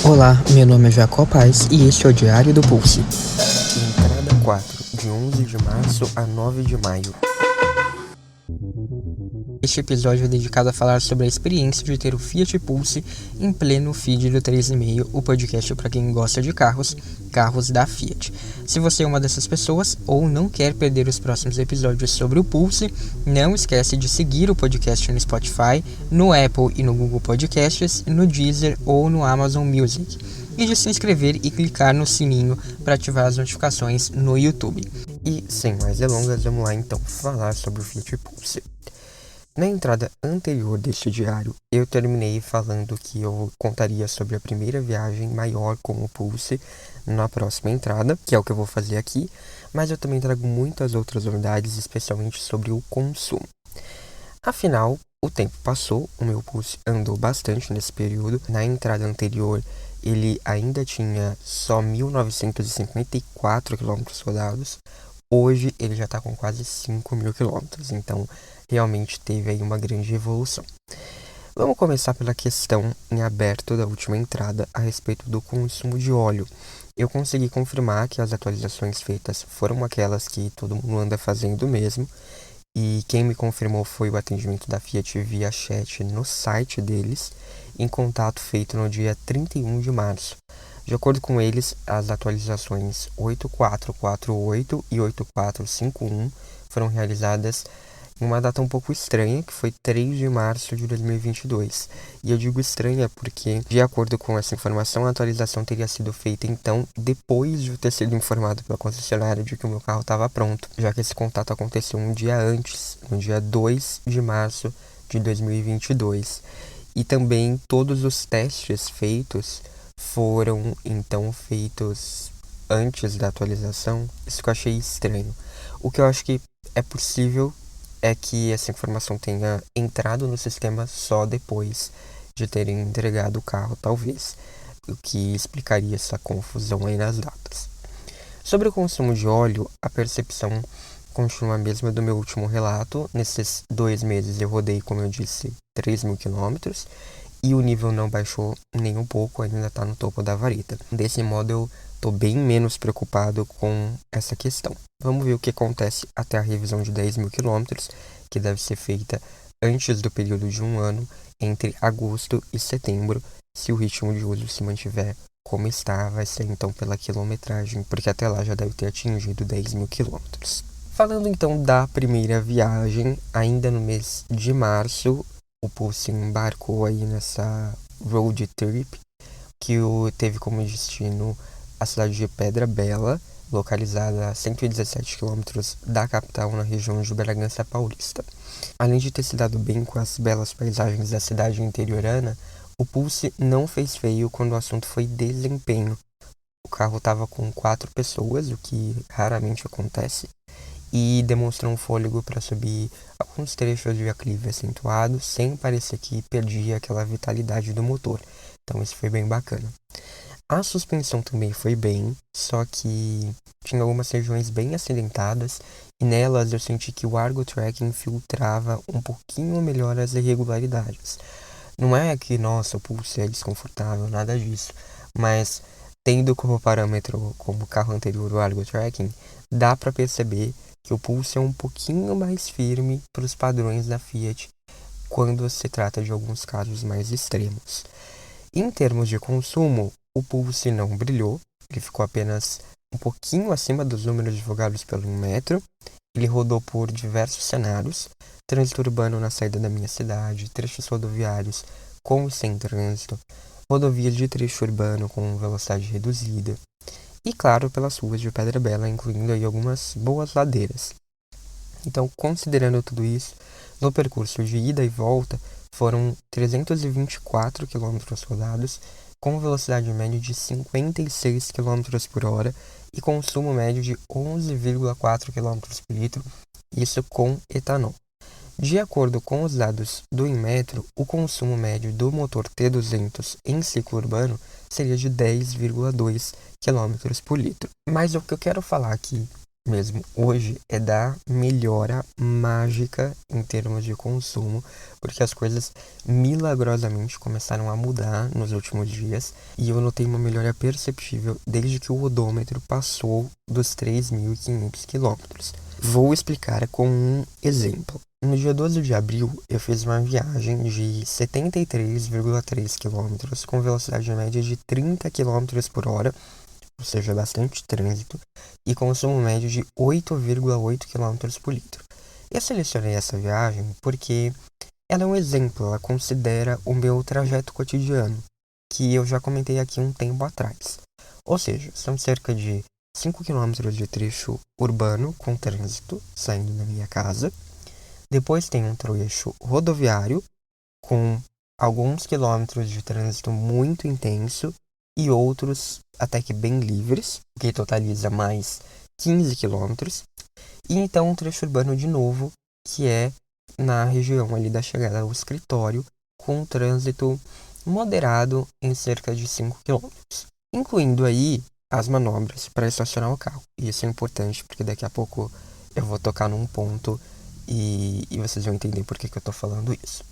Olá, meu nome é Jacó Paz e este é o Diário do Pulse. Entrada 4, de 11 de março a 9 de maio. Este episódio é dedicado a falar sobre a experiência de ter o Fiat Pulse em pleno feed do 3,5, o podcast para quem gosta de carros da Fiat. Se você é uma dessas pessoas ou não quer perder os próximos episódios sobre o Pulse, não esquece de seguir o podcast no Spotify, no Apple e no Google Podcasts, no Deezer ou no Amazon Music. E de se inscrever e clicar no sininho para ativar as notificações no YouTube. E sem mais delongas, vamos lá então falar sobre o Fiat Pulse. Na entrada anterior deste diário, eu terminei falando que eu contaria sobre a primeira viagem maior com o Pulse na próxima entrada, que é o que eu vou fazer aqui, mas eu também trago muitas outras novidades, especialmente sobre o consumo. Afinal, o tempo passou, o meu Pulse andou bastante nesse período. Na entrada anterior, ele ainda tinha só 1.954 km rodados. Hoje ele já está com quase 5.000 km, então realmente teve aí uma grande evolução. Vamos começar pela questão em aberto da última entrada a respeito do consumo de óleo. Eu consegui confirmar que as atualizações feitas foram aquelas que todo mundo anda fazendo mesmo, e quem me confirmou foi o atendimento da Fiat via chat no site deles, em contato feito no dia 31 de março. De acordo com eles, as atualizações 8448 e 8451 foram realizadas em uma data um pouco estranha, que foi 3 de março de 2022. E eu digo estranha porque, de acordo com essa informação, a atualização teria sido feita então depois de eu ter sido informado pela concessionária de que o meu carro estava pronto, já que esse contato aconteceu um dia antes, no dia 2 de março de 2022. E também todos os testes feitos foram então feitos antes da atualização. Isso que eu achei estranho. O que eu acho que é possível é que essa informação tenha entrado no sistema só depois de terem entregado o carro, talvez, o que explicaria essa confusão aí nas datas. Sobre o consumo de óleo, a percepção continua a mesma do meu último relato. Nesses 2 meses eu rodei, como eu disse, 3.000 km, e o nível não baixou nem um pouco, ainda está no topo da vareta. Desse modo, eu estou bem menos preocupado com essa questão. Vamos ver o que acontece até a revisão de 10.000 km, que deve ser feita antes do período de um ano, entre agosto e setembro. Se o ritmo de uso se mantiver como está, vai ser então pela quilometragem, porque até lá já deve ter atingido 10.000 km. Falando então da primeira viagem, ainda no mês de março, o Pulse embarcou aí nessa road trip que teve como destino a cidade de Pedra Bela, localizada a 117 km da capital, na região de Bragança Paulista. Além de ter se dado bem com as belas paisagens da cidade interiorana, o Pulse não fez feio quando o assunto foi desempenho. O carro estava com 4 pessoas, o que raramente acontece, e demonstrou um fôlego para subir alguns trechos de aclive acentuado, sem parecer que perdia aquela vitalidade do motor. Então isso foi bem bacana. A suspensão também foi bem, só que tinha algumas regiões bem acidentadas, e nelas eu senti que o Argo Tracking filtrava um pouquinho melhor as irregularidades. Não é que, nossa, o Pulse é desconfortável, nada disso, mas tendo como parâmetro, como carro anterior, o Argo Tracking, dá para perceber que o Pulse é um pouquinho mais firme para os padrões da Fiat quando se trata de alguns casos mais extremos. Em termos de consumo, o Pulse não brilhou, ele ficou apenas um pouquinho acima dos números divulgados pelo Inmetro. Ele rodou por diversos cenários: trânsito urbano na saída da minha cidade, trechos rodoviários com e sem trânsito, rodovias de trecho urbano com velocidade reduzida, e claro, pelas ruas de Pedra Bela, incluindo aí algumas boas ladeiras. Então, considerando tudo isso, no percurso de ida e volta foram 324 km rodados, com velocidade média de 56 km por hora e consumo médio de 11,4 km por litro, isso com etanol. De acordo com os dados do Inmetro, o consumo médio do motor T200 em ciclo urbano seria de 10,2 km por litro. Mas o que eu quero falar aqui mesmo hoje é da melhora mágica em termos de consumo, porque as coisas milagrosamente começaram a mudar nos últimos dias e eu notei uma melhora perceptível desde que o odômetro passou dos 3.500 quilômetros. Vou explicar com um exemplo. No dia 12 de abril, eu fiz uma viagem de 73,3 km com velocidade média de 30 km por hora, ou seja, bastante trânsito, e consumo médio de 8,8 km por litro. Eu selecionei essa viagem porque ela é um exemplo, ela considera o meu trajeto cotidiano, que eu já comentei aqui um tempo atrás. Ou seja, são cerca de 5 km de trecho urbano com trânsito saindo da minha casa. Depois tem um trecho rodoviário com alguns quilômetros de trânsito muito intenso e outros até que bem livres, o que totaliza mais 15 quilômetros. E então um trecho urbano de novo, que é na região ali da chegada ao escritório, com um trânsito moderado em cerca de 5 quilômetros, incluindo aí as manobras para estacionar o carro. E isso é importante porque daqui a pouco eu vou tocar num ponto e vocês vão entender por que eu estou falando isso.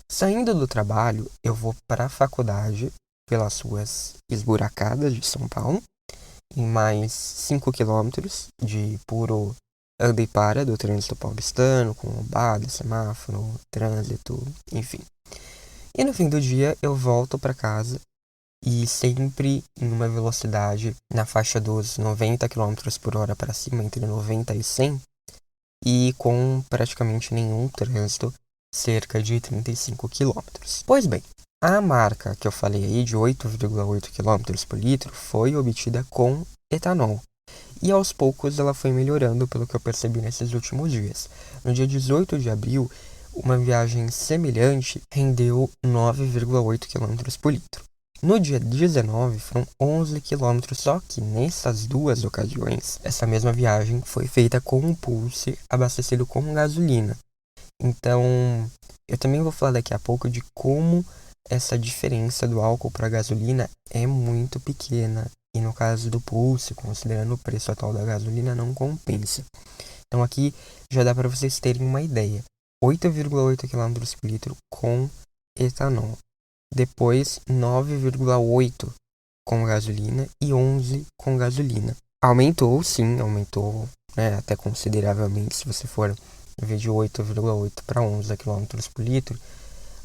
Saindo do trabalho, eu vou para a faculdade pelas ruas esburacadas de São Paulo, em mais 5 quilômetros de puro anda e para do trânsito paulistano, com lombada, semáforo, trânsito, enfim. E no fim do dia eu volto para casa e sempre em uma velocidade na faixa dos 90 km por hora para cima, entre 90 e 100, e com praticamente nenhum trânsito, cerca de 35 km. Pois bem, a marca que eu falei aí de 8,8 km por litro foi obtida com etanol. E aos poucos ela foi melhorando, pelo que eu percebi nesses últimos dias. No dia 18 de abril, uma viagem semelhante rendeu 9,8 km por litro. No dia 19 foram 11 km, só que nessas duas ocasiões, essa mesma viagem foi feita com um Pulse abastecido com gasolina. Então, eu também vou falar daqui a pouco de como essa diferença do álcool para a gasolina é muito pequena. E no caso do Pulse, considerando o preço atual da gasolina, não compensa. Então aqui já dá para vocês terem uma ideia. 8,8 km por litro com etanol. Depois 9,8 com gasolina e 11 com gasolina. Aumentou, sim, aumentou, né, até consideravelmente, se você for ver de 8,8 para 11 km por litro.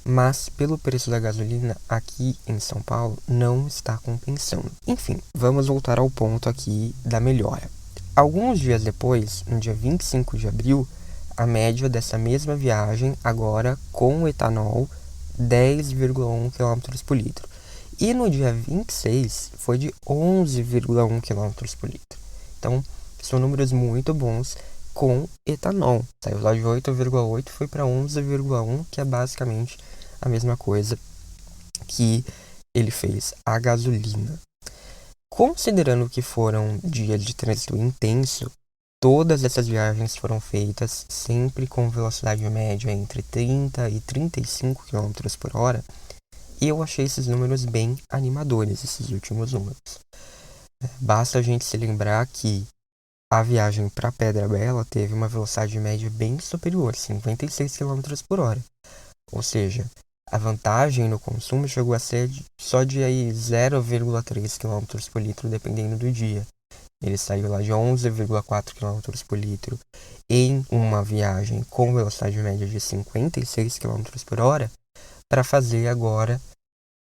Mas pelo preço da gasolina aqui em São Paulo não está compensando. Enfim, vamos voltar ao ponto aqui da melhora. Alguns dias depois, no dia 25 de abril, a média dessa mesma viagem, agora com etanol, 10,1 km por litro. E no dia 26 foi de 11,1 km por litro. Então, são números muito bons com etanol. Saiu lá de 8,8 foi para 11,1, que é basicamente a mesma coisa que ele fez a gasolina. Considerando que foram dias de trânsito intenso, todas essas viagens foram feitas sempre com velocidade média entre 30 e 35 km por hora, e eu achei esses números bem animadores, esses últimos números. Basta a gente se lembrar que a viagem para Pedra Bela teve uma velocidade média bem superior, 56 km por hora. Ou seja, a vantagem no consumo chegou a ser só de 0,3 km por litro, dependendo do dia. Ele saiu lá de 11,4 km por litro em uma viagem com velocidade média de 56 km por hora, para fazer agora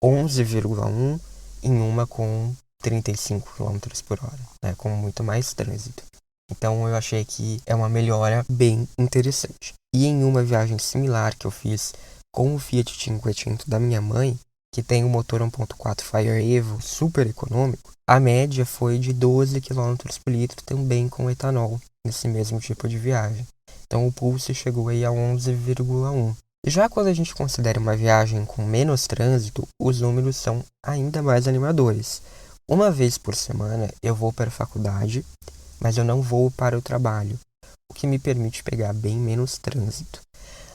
11,1 em uma com 35 km por hora, né, com muito mais trânsito. Então eu achei que é uma melhora bem interessante. E em uma viagem similar que eu fiz com o Fiat Cinquecento da minha mãe, que tem um motor 1.4 Fire Evo super econômico, a média foi de 12 km por litro também com etanol, nesse mesmo tipo de viagem. Então o Pulse chegou aí a 11,1. Já quando a gente considera uma viagem com menos trânsito, os números são ainda mais animadores. Uma vez por semana eu vou para a faculdade, mas eu não vou para o trabalho, o que me permite pegar bem menos trânsito.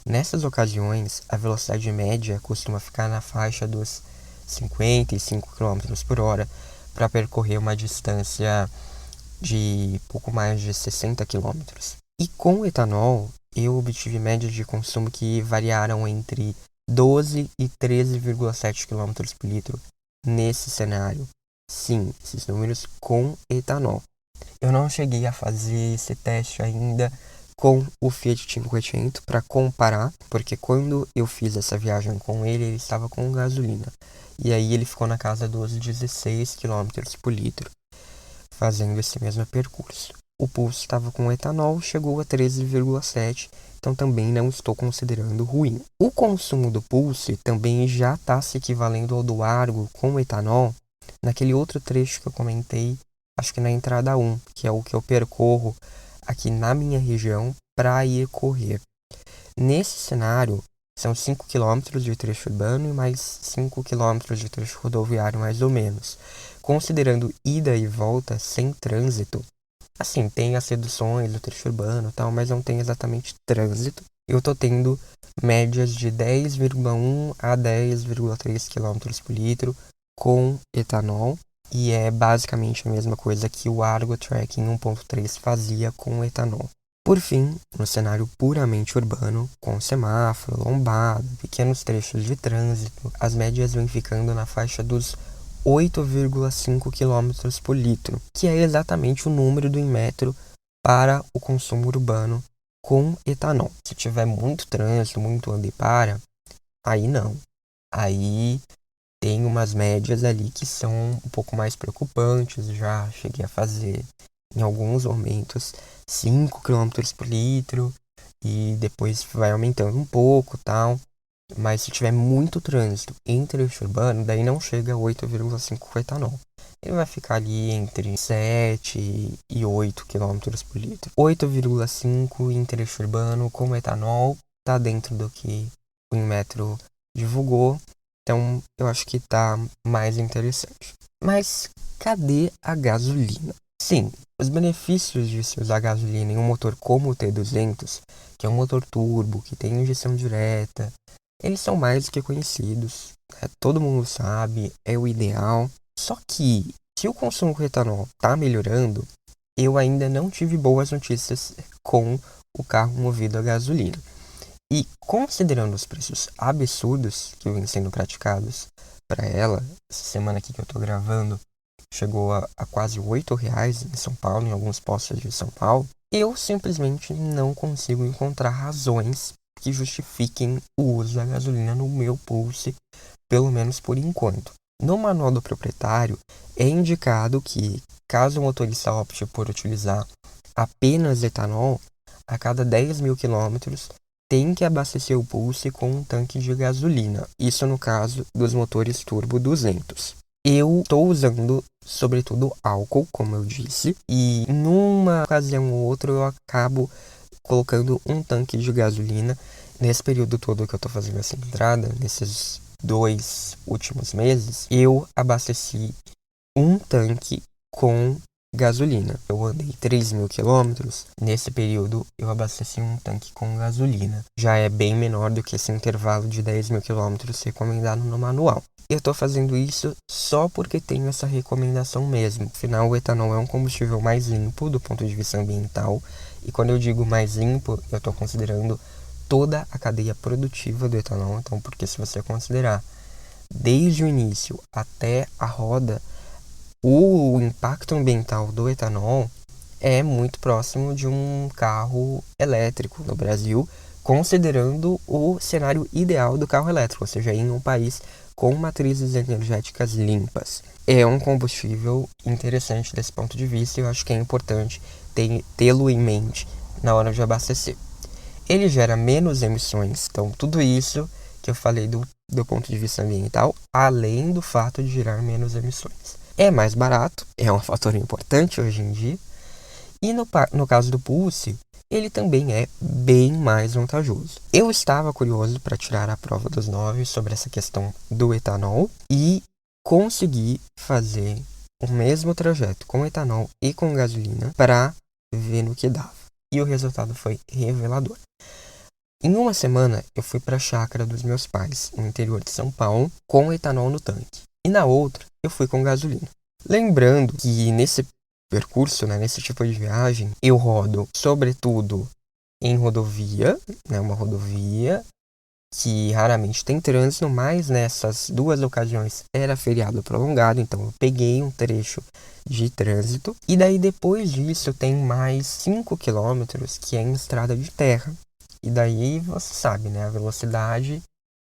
Nessas ocasiões, a velocidade média costuma ficar na faixa dos 55 km por hora para percorrer uma distância de pouco mais de 60 km. E com o etanol, eu obtive médias de consumo que variaram entre 12 e 13,7 km por litro nesse cenário. Sim, esses números com etanol. Eu não cheguei a fazer esse teste ainda com o Fiat 500 para comparar, porque quando eu fiz essa viagem com ele, ele estava com gasolina. E aí ele ficou na casa dos 16 km por litro, fazendo esse mesmo percurso. O Pulse estava com etanol, chegou a 13,7, então também não estou considerando ruim. O consumo do Pulse também já está se equivalendo ao do Argo com etanol, naquele outro trecho que eu comentei, acho que na entrada 1, que é o que eu percorro aqui na minha região para ir correr. Nesse cenário, são 5 km de trecho urbano e mais 5 km de trecho rodoviário, mais ou menos. Considerando ida e volta sem trânsito, assim, tem as reduções do trecho urbano e tal, mas não tem exatamente trânsito. Eu tô tendo médias de 10,1 a 10,3 km por litro com etanol. E é basicamente a mesma coisa que o Argo Tracking 1.3 fazia com etanol. Por fim, no cenário puramente urbano, com semáforo, lombada, pequenos trechos de trânsito, as médias vêm ficando na faixa dos 8,5 km por litro, que é exatamente o número do Inmetro para o consumo urbano com etanol. Se tiver muito trânsito, muito anda e para, aí não. Aí tem umas médias ali que são um pouco mais preocupantes. Já cheguei a fazer, em alguns momentos, 5 km por litro e depois vai aumentando um pouco tal. Mas se tiver muito trânsito em trecho urbano, daí não chega a 8,5 com etanol. Ele vai ficar ali entre 7 e 8 km por litro. 8,5 em trecho urbano com etanol, tá dentro do que o Inmetro divulgou. Então, eu acho que tá mais interessante. Mas cadê a gasolina? Sim, os benefícios de se usar gasolina em um motor como o T200, que é um motor turbo, que tem injeção direta, eles são mais do que conhecidos. Todo mundo sabe, é o ideal. Só que, se o consumo com etanol tá melhorando, eu ainda não tive boas notícias com o carro movido a gasolina. E considerando os preços absurdos que vêm sendo praticados para ela, essa semana aqui que eu estou gravando, chegou a quase R$ 8 em São Paulo, em alguns postos de São Paulo, eu simplesmente não consigo encontrar razões que justifiquem o uso da gasolina no meu Pulse, pelo menos por enquanto. No manual do proprietário, é indicado que, caso o motorista opte por utilizar apenas etanol, a cada 10.000 quilômetros, tem que abastecer o Pulse com um tanque de gasolina. Isso no caso dos motores turbo 200. Eu estou usando, sobretudo, álcool, como eu disse. E numa ocasião ou outra eu acabo colocando um tanque de gasolina. Nesse período todo que eu estou fazendo essa entrada, nesses 2 últimos meses, eu abasteci um tanque com gasolina. Eu andei 3.000 quilômetros. Nesse período, eu abasteci um tanque com gasolina. Já é bem menor do que esse intervalo de 10.000 quilômetros recomendado no manual. Eu estou fazendo isso só porque tenho essa recomendação mesmo. Afinal, o etanol é um combustível mais limpo do ponto de vista ambiental. E quando eu digo mais limpo, eu estou considerando toda a cadeia produtiva do etanol. Então, porque se você considerar desde o início até a roda, o impacto ambiental do etanol é muito próximo de um carro elétrico no Brasil, considerando o cenário ideal do carro elétrico, ou seja, em um país com matrizes energéticas limpas. É um combustível interessante desse ponto de vista e eu acho que é importante tê-lo em mente na hora de abastecer. Ele gera menos emissões, então tudo isso que eu falei do ponto de vista ambiental, além do fato de gerar menos emissões. É mais barato, é um fator importante hoje em dia. E no caso do Pulse, ele também é bem mais vantajoso. Eu estava curioso para tirar a prova dos 9 sobre essa questão do etanol e consegui fazer o mesmo trajeto com etanol e com gasolina para ver no que dava. E o resultado foi revelador. Em uma semana, eu fui para a chácara dos meus pais, no interior de São Paulo, com etanol no tanque. E na outra, eu fui com gasolina. Lembrando que nesse percurso, né, nesse tipo de viagem, eu rodo sobretudo em rodovia, né, uma rodovia que raramente tem trânsito, mas nessas duas ocasiões era feriado prolongado, então eu peguei um trecho de trânsito. E daí depois disso tem mais 5 quilômetros que é em estrada de terra. E daí você sabe, né, a velocidade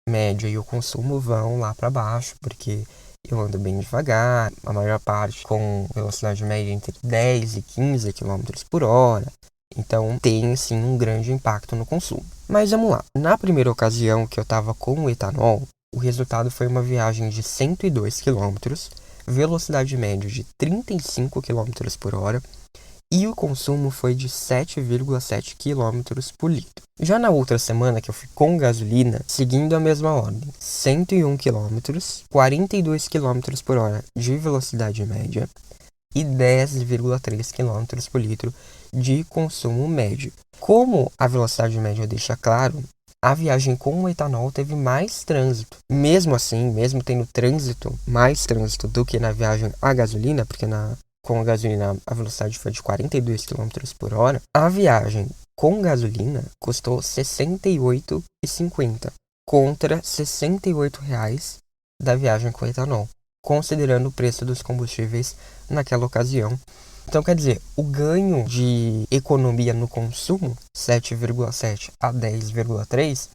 média e o consumo vão lá para baixo, porque eu ando bem devagar, a maior parte com velocidade média entre 10 e 15 quilômetros por hora. Então tem sim um grande impacto no consumo. Mas vamos lá. Na primeira ocasião que eu estava com o etanol, o resultado foi uma viagem de 102 km, velocidade média de 35 km por hora e o consumo foi de 7,7 km por litro. Já na outra semana que eu fui com gasolina, seguindo a mesma ordem, 101 km, 42 km por hora de velocidade média e 10,3 km por litro de consumo médio. Como a velocidade média deixa claro, a viagem com o etanol teve mais trânsito. Mesmo assim, mesmo tendo mais trânsito do que na viagem a gasolina, porque com a gasolina a velocidade foi de 42 km por hora, a viagem com gasolina custou R$ 68,50 contra R$ 68,00 da viagem com etanol, considerando o preço dos combustíveis naquela ocasião. Então, quer dizer, o ganho de economia no consumo, 7,7 a 10,3,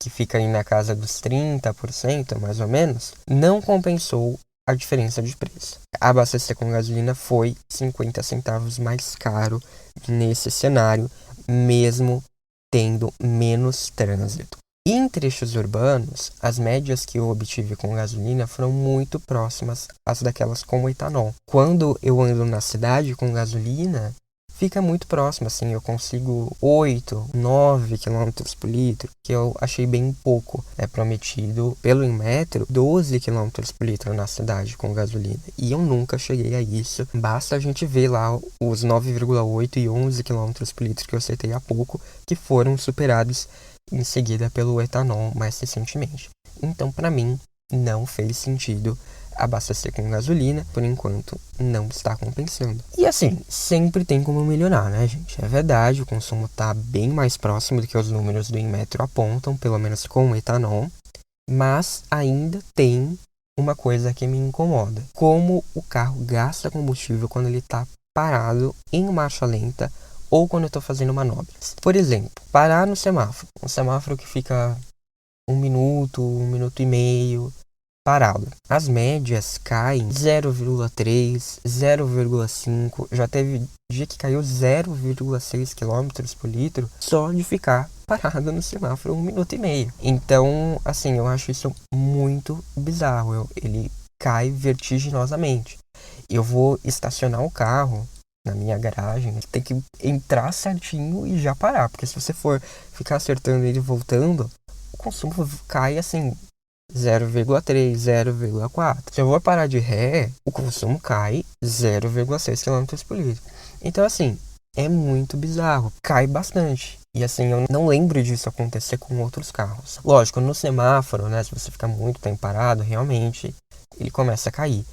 que fica aí na casa dos 30%, mais ou menos, não compensou a diferença de preço. Abastecer com gasolina foi 50 centavos mais caro nesse cenário, mesmo tendo menos trânsito. E em trechos urbanos, as médias que eu obtive com gasolina foram muito próximas às daquelas com etanol. Quando eu ando na cidade com gasolina, fica muito próximo, assim, eu consigo 8, 9 km por litro, que eu achei bem pouco. É prometido pelo Inmetro 12 km por litro na cidade com gasolina, e eu nunca cheguei a isso. Basta a gente ver lá os 9,8 e 11 km por litro que eu citei há pouco, que foram superados em seguida pelo etanol mais recentemente. Então, para mim, não fez sentido abastecer com gasolina, por enquanto não está compensando. E assim, sempre tem como melhorar, né, gente? É verdade, o consumo está bem mais próximo do que os números do Inmetro apontam, pelo menos com o etanol, mas ainda tem uma coisa que me incomoda. Como o carro gasta combustível quando ele está parado em marcha lenta ou quando eu estou fazendo manobras. Por exemplo, parar no semáforo. Um semáforo que fica 1 minuto, 1 minuto e meio parado. As médias caem 0,3, 0,5. Já teve dia que caiu 0,6 km por litro só de ficar parado no semáforo 1 minuto e meio. Então, assim, eu acho isso muito bizarro. Ele cai vertiginosamente. Eu vou estacionar o carro na minha garagem, tem que entrar certinho e já parar, porque se você for ficar acertando ele voltando, o consumo cai assim 0,3, 0,4. Se eu vou parar de ré, o consumo cai 0,6 km por litro. Então, assim, é muito bizarro, cai bastante. E assim, eu não lembro disso acontecer com outros carros. Lógico, no semáforo, né, se você ficar muito tempo parado, realmente ele começa a cair.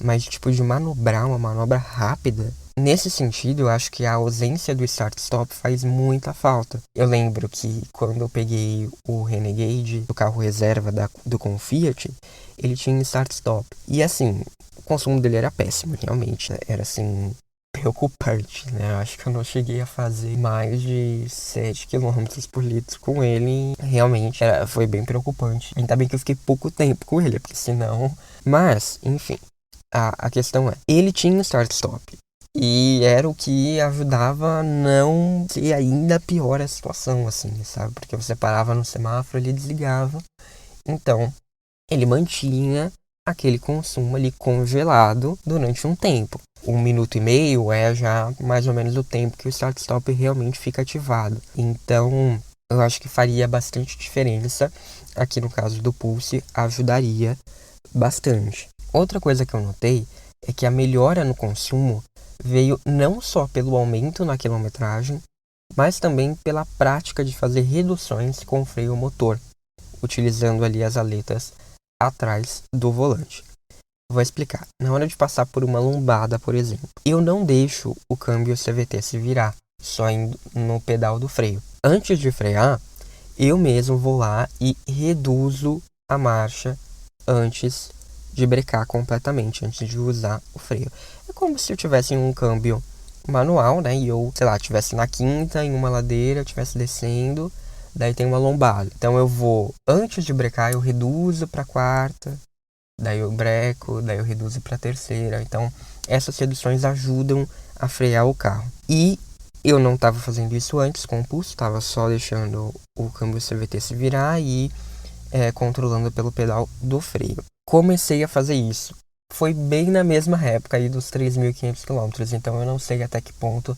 Mas tipo, de manobrar uma manobra rápida, nesse sentido, eu acho que a ausência do start-stop faz muita falta. Eu lembro que quando eu peguei o Renegade, o carro reserva do Confiat, ele tinha start-stop. E assim, o consumo dele era péssimo, realmente. Era assim, preocupante, né? Eu acho que eu não cheguei a fazer mais de 7 km por litro com ele. Realmente, foi bem preocupante. Ainda bem que eu fiquei pouco tempo com ele, porque senão... Mas, enfim, a questão é, ele tinha start-stop. E era o que ajudava a não ser ainda pior a situação, assim, sabe? Porque você parava no semáforo, ele desligava. Então, ele mantinha aquele consumo ali congelado durante um tempo. 1 minuto e meio é já mais ou menos o tempo que o start-stop realmente fica ativado. Então, eu acho que faria bastante diferença. Aqui no caso do Pulse, ajudaria bastante. Outra coisa que eu notei é que a melhora no consumo veio não só pelo aumento na quilometragem, mas também pela prática de fazer reduções com o freio motor, utilizando ali as aletas atrás do volante. Vou explicar. Na hora de passar por uma lombada, por exemplo, eu não deixo o câmbio CVT se virar, só indo no pedal do freio. Antes de frear, eu mesmo vou lá e reduzo a marcha antes de brecar completamente, antes de usar o freio. É como se eu tivesse um câmbio manual, né? E eu, sei lá, estivesse na quinta, em uma ladeira, estivesse descendo, daí tem uma lombada. Então eu vou, antes de brecar, eu reduzo para quarta, daí eu breco, daí eu reduzo para terceira. Então essas reduções ajudam a frear o carro. E eu não estava fazendo isso antes com o pulso, estava só deixando o câmbio CVT se virar e controlando pelo pedal do freio. Comecei a fazer isso. Foi bem na mesma época aí dos 3.500 km, então eu não sei até que ponto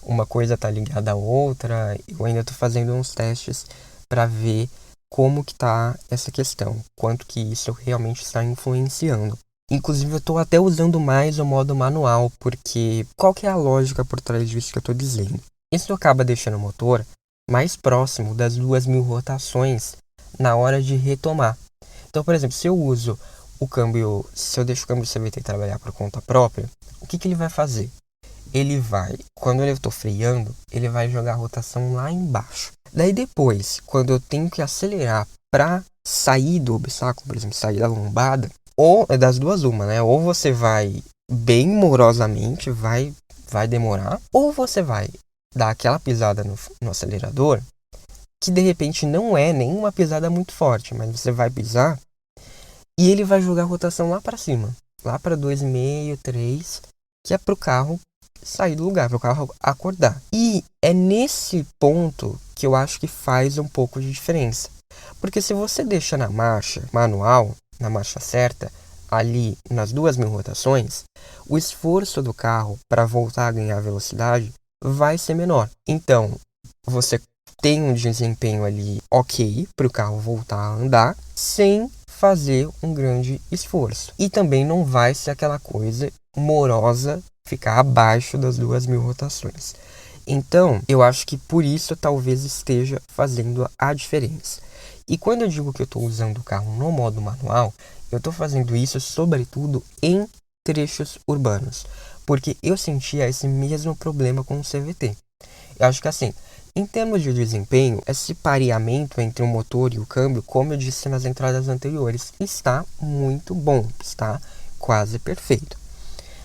uma coisa está ligada à outra. Eu ainda estou fazendo uns testes para ver como que tá essa questão, quanto que isso realmente está influenciando. Inclusive eu estou até usando mais o modo manual, porque qual que é a lógica por trás disso que eu estou dizendo? Isso acaba deixando o motor mais próximo das 2.000 rotações na hora de retomar. Então, por exemplo, se eu deixo o câmbio CVT trabalhar por conta própria, o que ele vai fazer? Ele vai, quando eu estou freando, ele vai jogar a rotação lá embaixo. Daí depois, quando eu tenho que acelerar para sair do obstáculo, por exemplo, sair da lombada, ou é das duas uma, né? Ou você vai bem morosamente, vai demorar, ou você vai dar aquela pisada no acelerador, que de repente não é nenhuma pisada muito forte, mas você vai pisar e ele vai jogar a rotação lá para cima, lá para 2,5, 3, que é para o carro sair do lugar, para o carro acordar. E é nesse ponto que eu acho que faz um pouco de diferença. Porque se você deixa na marcha manual, na marcha certa, ali nas 2.000 rotações, o esforço do carro para voltar a ganhar velocidade vai ser menor. Então, você tem um desempenho ali ok para o carro voltar a andar sem fazer um grande esforço. E também não vai ser aquela coisa morosa ficar abaixo das 2.000 rotações. Então, eu acho que por isso talvez esteja fazendo a diferença. E quando eu digo que eu estou usando o carro no modo manual, eu estou fazendo isso sobretudo em trechos urbanos, porque eu sentia esse mesmo problema com o CVT. Eu acho que assim, em termos de desempenho, esse pareamento entre o motor e o câmbio, como eu disse nas entradas anteriores, está muito bom, está quase perfeito.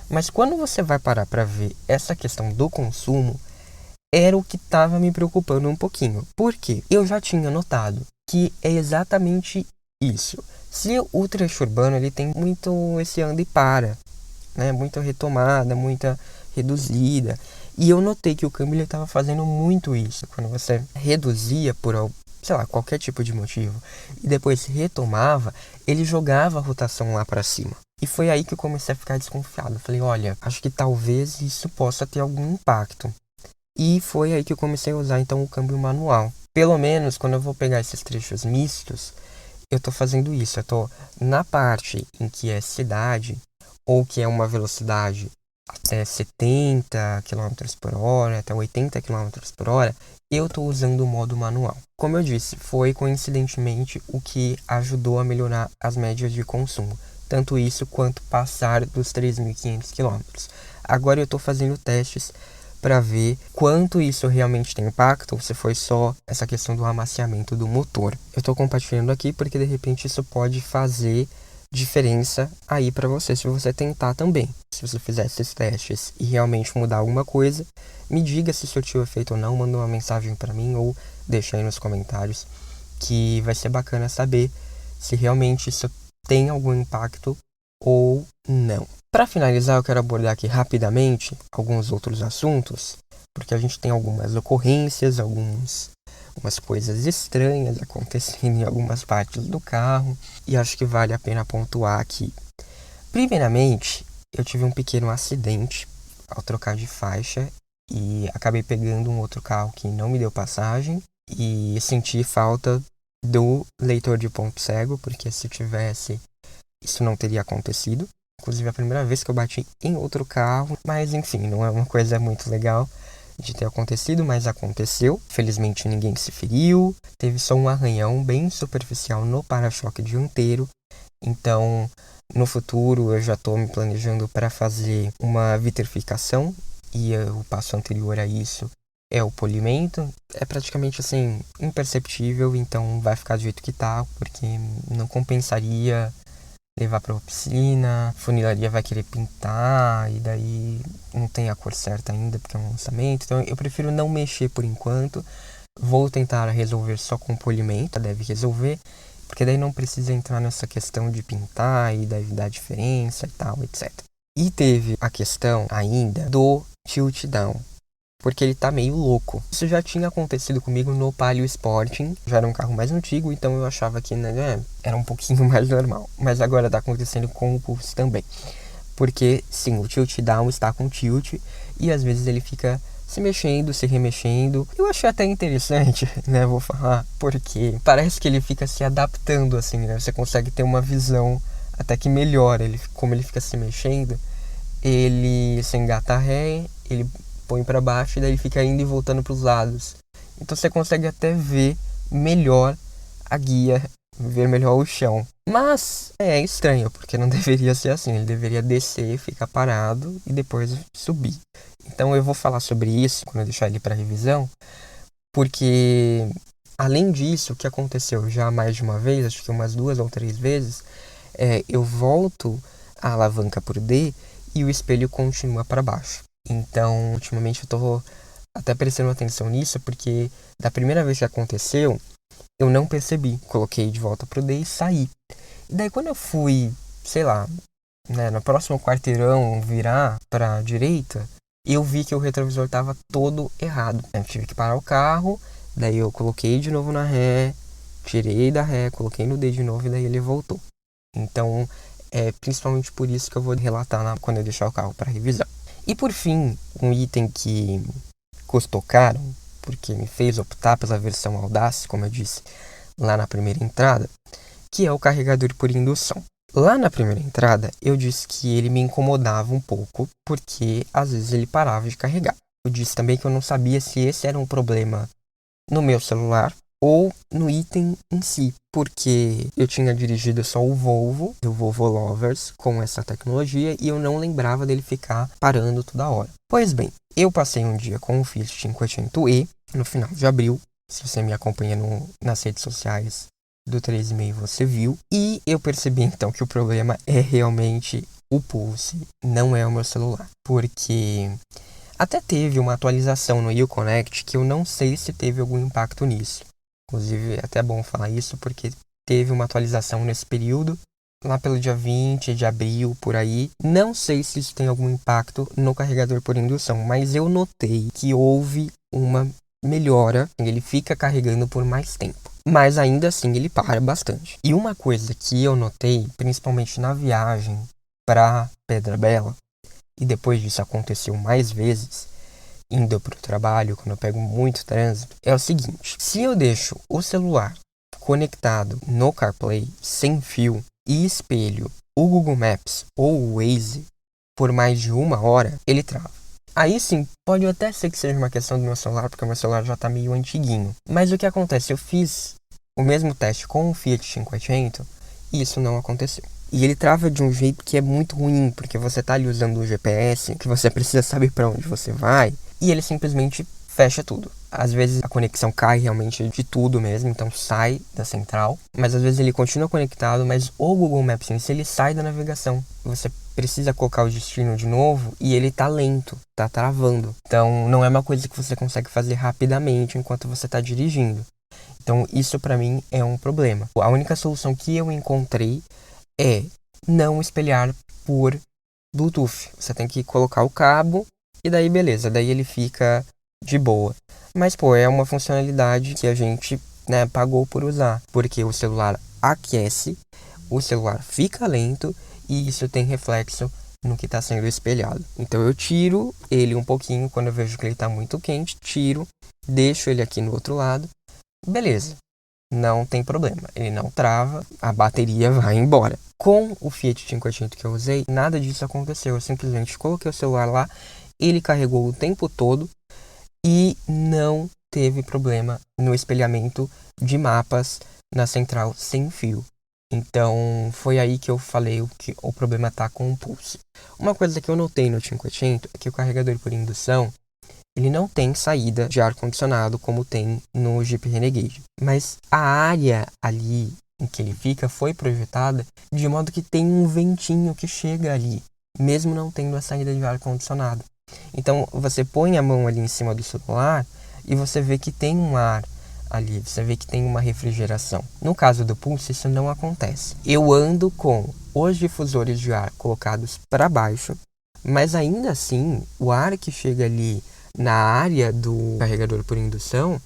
Mas quando você vai parar para ver essa questão do consumo, era o que estava me preocupando um pouquinho. Porque eu já tinha notado que é exatamente isso. Se o trecho urbano ele tem muito esse anda e para, né? Muita retomada, muita reduzida. E eu notei que o câmbio estava fazendo muito isso. Quando você reduzia por, sei lá, qualquer tipo de motivo, e depois retomava, ele jogava a rotação lá para cima. E foi aí que eu comecei a ficar desconfiado. Eu falei, olha, acho que talvez isso possa ter algum impacto. E foi aí que eu comecei a usar então o câmbio manual. Pelo menos quando eu vou pegar esses trechos mistos, eu tô fazendo isso. Eu tô na parte em que é cidade, ou que é uma velocidade até 70 km por hora, até 80 km por hora, eu estou usando o modo manual. Como eu disse, foi coincidentemente o que ajudou a melhorar as médias de consumo. Tanto isso quanto passar dos 3.500 km. Agora eu estou fazendo testes para ver quanto isso realmente tem impacto ou se foi só essa questão do amaciamento do motor. Eu estou compartilhando aqui porque de repente isso pode fazer diferença aí para você se você tentar também. Se você fizer esses testes e realmente mudar alguma coisa, me diga se surtiu efeito ou não, manda uma mensagem para mim ou deixa aí nos comentários, que vai ser bacana saber se realmente isso tem algum impacto ou não. Para finalizar, eu quero abordar aqui rapidamente alguns outros assuntos, porque a gente tem algumas ocorrências, algumas coisas estranhas acontecendo em algumas partes do carro, e acho que vale a pena pontuar aqui. Primeiramente, eu tive um pequeno acidente ao trocar de faixa e acabei pegando um outro carro que não me deu passagem e senti falta do leitor de ponto cego, porque se tivesse, isso não teria acontecido. Inclusive, é a primeira vez que eu bati em outro carro, mas enfim, não é uma coisa muito legal de ter acontecido, mas aconteceu. Felizmente ninguém se feriu, teve só um arranhão bem superficial no para-choque dianteiro, então No futuro eu já estou me planejando para fazer uma vitrificação e o passo anterior a isso é o polimento. É praticamente assim, imperceptível, então vai ficar do jeito que tá, porque não compensaria levar para oficina, a funilaria vai querer pintar e daí não tem a cor certa ainda porque é um lançamento, então eu prefiro não mexer por enquanto. Vou tentar resolver só com polimento, deve resolver, porque daí não precisa entrar nessa questão de pintar e daí dar diferença e tal, etc. E teve a questão ainda do tilt down, porque ele tá meio louco. Isso já tinha acontecido comigo no Palio Sporting, já era um carro mais antigo, então eu achava que, né, era um pouquinho mais normal. Mas agora tá acontecendo com o Pulse também. Porque, sim, o tilt down está com tilt e às vezes ele fica se mexendo, se remexendo. Eu achei até interessante, né, vou falar, porque parece que ele fica se adaptando, assim, né? Você consegue ter uma visão até que melhor, como ele fica se mexendo. Ele se engata ré, ele põe para baixo e daí ele fica indo e voltando para os lados. Então você consegue até ver melhor a guia, ver melhor o chão. Mas é estranho, porque não deveria ser assim. Ele deveria descer, ficar parado e depois subir. Então eu vou falar sobre isso quando eu deixar ele para revisão, porque além disso, o que aconteceu já mais de uma vez, acho que umas 2 ou 3 vezes, eu volto a alavanca por D e o espelho continua para baixo. Então, ultimamente eu tô até prestando atenção nisso, porque da primeira vez que aconteceu, eu não percebi. Coloquei de volta pro D e saí. E daí quando eu fui, sei lá, né, no próximo quarteirão virar pra direita, eu vi que o retrovisor tava todo errado. Eu tive que parar o carro, daí eu coloquei de novo na ré, tirei da ré, coloquei no D de novo e daí ele voltou. Então, é principalmente por isso que eu vou relatar quando eu deixar o carro para revisar. E por fim, um item que custou caro, porque me fez optar pela versão Audace, como eu disse lá na primeira entrada, que é o carregador por indução. Lá na primeira entrada, eu disse que ele me incomodava um pouco, porque às vezes ele parava de carregar. Eu disse também que eu não sabia se esse era um problema no meu celular ou no item em si, porque eu tinha dirigido só o Volvo Lovers, com essa tecnologia, e eu não lembrava dele ficar parando toda hora. Pois bem, eu passei um dia com o Fiat 500e no final de abril. Se você me acompanha nas redes sociais do 3,5 você viu, e eu percebi então que o problema é realmente o Pulse, não é o meu celular, porque até teve uma atualização no Uconnect que eu não sei se teve algum impacto nisso. Inclusive, é até bom falar isso porque teve uma atualização nesse período, lá pelo dia 20 de abril, por aí. Não sei se isso tem algum impacto no carregador por indução, mas eu notei que houve uma melhora, ele fica carregando por mais tempo. Mas ainda assim ele para bastante. E uma coisa que eu notei, principalmente na viagem para Pedra Bela, e depois disso aconteceu mais vezes, indo para o trabalho, quando eu pego muito trânsito, é o seguinte: se eu deixo o celular conectado no CarPlay sem fio e espelho o Google Maps ou o Waze por mais de 1 hora, ele trava. Aí sim, pode até ser que seja uma questão do meu celular, porque o meu celular já está meio antiguinho. Mas o que acontece? Eu fiz o mesmo teste com o Fiat 500 e isso não aconteceu. E ele trava de um jeito que é muito ruim, porque você tá ali usando o GPS, que você precisa saber para onde você vai, e ele simplesmente fecha tudo. Às vezes a conexão cai realmente de tudo mesmo, então sai da central, mas às vezes ele continua conectado, mas o Google Maps em si, ele sai da navegação. Você precisa colocar o destino de novo e ele tá lento, tá travando. Então não é uma coisa que você consegue fazer rapidamente enquanto você tá dirigindo. Então isso para mim é um problema. A única solução que eu encontrei é não espelhar por Bluetooth. Você tem que colocar o cabo e daí beleza, daí ele fica de boa. Mas pô, é uma funcionalidade que a gente, né, pagou por usar, porque o celular aquece, o celular fica lento e isso tem reflexo no que está sendo espelhado. Então eu tiro ele um pouquinho quando eu vejo que ele está muito quente, tiro, deixo ele aqui no outro lado, beleza. Não tem problema, ele não trava, a bateria vai embora. Com o Fiat 500 que eu usei, nada disso aconteceu. Eu simplesmente coloquei o celular lá, ele carregou o tempo todo e não teve problema no espelhamento de mapas na central sem fio. Então, foi aí que eu falei que o problema tá com o pulse. Uma coisa que eu notei no 500 é que o carregador por indução, ele não tem saída de ar-condicionado como tem no Jeep Renegade. Mas a área ali em que ele fica foi projetada de modo que tem um ventinho que chega ali, mesmo não tendo a saída de ar-condicionado. Então, você põe a mão ali em cima do celular e você vê que tem um ar ali, você vê que tem uma refrigeração. No caso do Pulse, isso não acontece. Eu ando com os difusores de ar colocados para baixo, mas ainda assim, o ar que chega ali na área do carregador por indução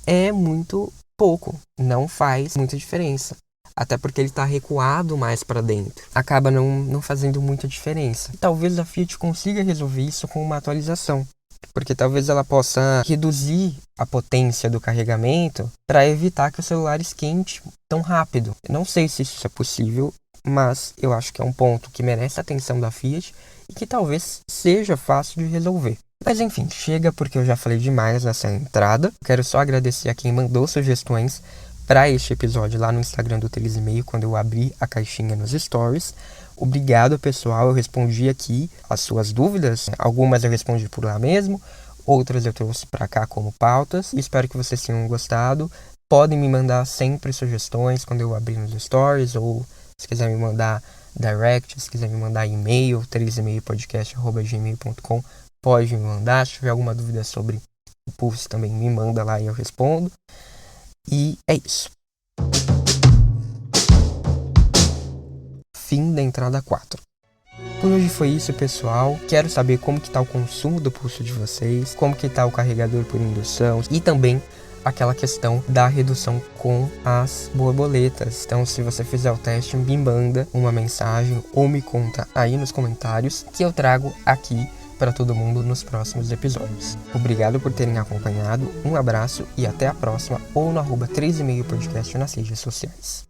é muito pouco, não faz muita diferença. Até porque ele está recuado mais para dentro. Acaba não fazendo muita diferença. Talvez a Fiat consiga resolver isso com uma atualização. Porque talvez ela possa reduzir a potência do carregamento para evitar que o celular esquente tão rápido. Eu não sei se isso é possível, mas eu acho que é um ponto que merece a atenção da Fiat e que talvez seja fácil de resolver. Mas enfim, chega porque eu já falei demais nessa entrada. Quero só agradecer a quem mandou sugestões para este episódio lá no Instagram do 3,5, quando eu abri a caixinha nos stories. Obrigado, pessoal. Eu respondi aqui as suas dúvidas. Algumas eu respondi por lá mesmo, outras eu trouxe para cá como pautas. Espero que vocês tenham gostado. Podem me mandar sempre sugestões quando eu abrir nos stories, ou se quiser me mandar direct, se quiser me mandar e-mail, 3emailpodcast@gmail.com, pode me mandar. Se tiver alguma dúvida sobre o Pulse também me manda lá e eu respondo. E é isso. Fim da entrada 4. Por hoje foi isso, pessoal. Quero saber como que tá o consumo do Pulse de vocês, como que tá o carregador por indução e também aquela questão da redução com as borboletas. Então, se você fizer o teste, me manda uma mensagem ou me conta aí nos comentários que eu trago aqui para todo mundo nos próximos episódios. Obrigado por terem acompanhado, um abraço e até a próxima, ou no @3,5podcast nas redes sociais.